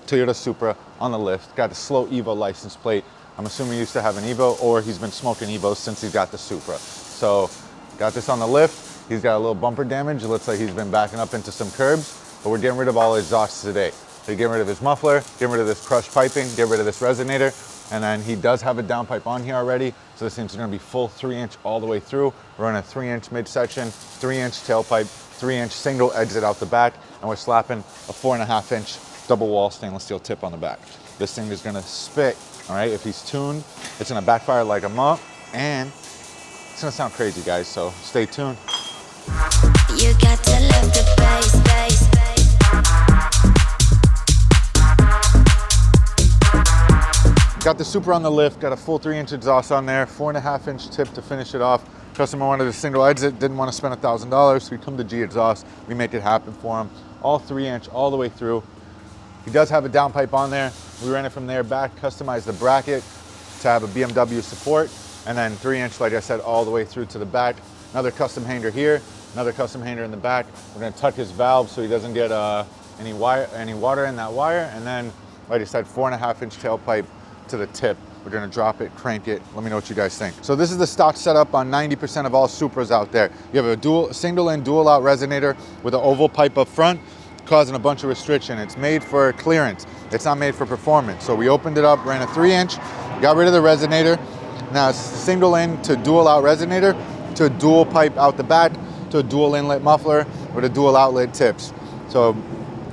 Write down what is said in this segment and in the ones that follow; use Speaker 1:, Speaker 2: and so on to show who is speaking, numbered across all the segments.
Speaker 1: Toyota Supra on the lift, got the slow Evo license plate. I'm assuming he used to have an Evo, or he's been smoking Evos since he got the Supra. So got this on the lift. He's got a little bumper damage. It looks like he's been backing up into some curbs, but we're getting rid of all his exhausts today. So getting rid of his muffler, getting rid of this crushed piping, get rid of this resonator, and then he does have a downpipe on here already. So this thing's gonna be full 3-inch all the way through. We're running a 3-inch midsection, 3-inch tailpipe, 3-inch single exit out the back, and we're slapping a 4.5-inch double wall stainless steel tip on the back. This thing is gonna spit, all right? If he's tuned, it's gonna backfire like a mop, and it's gonna sound crazy, guys, so stay tuned.
Speaker 2: You got to love the bass, bass, bass.
Speaker 1: Got the Supra on the lift, got a full 3-inch exhaust on there, 4.5-inch tip to finish it off. Customer wanted a single exit, didn't want to spend $1,000, so we come to Gexhaust, we make it happen for him. All 3-inch, all the way through. He does have a downpipe on there. We ran it from there back, customized the bracket to have a BMW support, and then 3-inch, like I said, all the way through to the back. Another custom hanger here, another custom hanger in the back. We're gonna tuck his valve so he doesn't get any water in that wire, and then, like I said, 4.5-inch tailpipe to the tip. We're gonna drop it, crank it. Let me know what you guys think. So this is the stock setup on 90% of all Supras out there. You have a single-in, dual-out resonator with an oval pipe up front, causing a bunch of restriction. It's made for clearance. It's not made for performance. So we opened it up, ran a 3-inch, got rid of the resonator. Now it's single in to dual out resonator, to a dual pipe out the back, to a dual inlet muffler with a dual outlet tips. So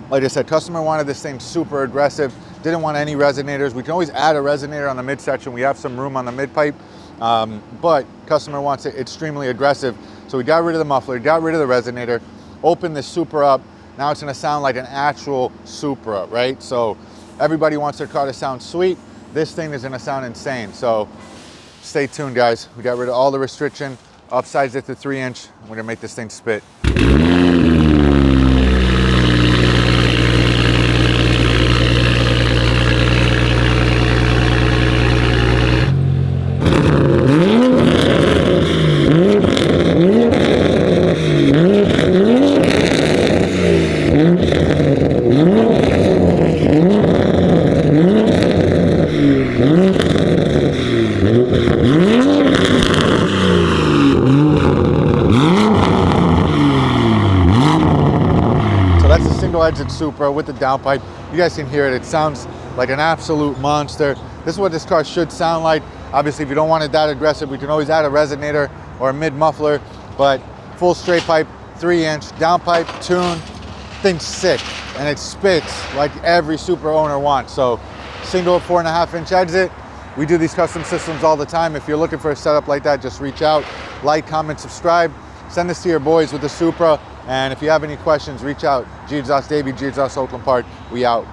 Speaker 1: like I said, customer wanted this thing super aggressive, didn't want any resonators. We can always add a resonator on the midsection. We have some room on the mid pipe, but customer wants it extremely aggressive. So we got rid of the muffler, got rid of the resonator, opened the Supra up. Now it's gonna sound like an actual Supra, right? So everybody wants their car to sound sweet. This thing is gonna sound insane. So stay tuned, guys. We got rid of all the restriction, upsized it to 3-inch. We're gonna make this thing spit. Exit Supra with the downpipe. You guys can hear it. It sounds like an absolute monster. This is what this car should sound like. Obviously, if you don't want it that aggressive, we can always add a resonator or a mid muffler, but full straight pipe, 3-inch, downpipe, tune, thing's sick, and it spits like every Supra owner wants. So single 4.5-inch exit. We do these custom systems all the time. If you're looking for a setup like that, just reach out, like, comment, subscribe, send this to your boys with the Supra. And if you have any questions, reach out. Gexhaust Davey, Gexhaust Oakland Park. We out.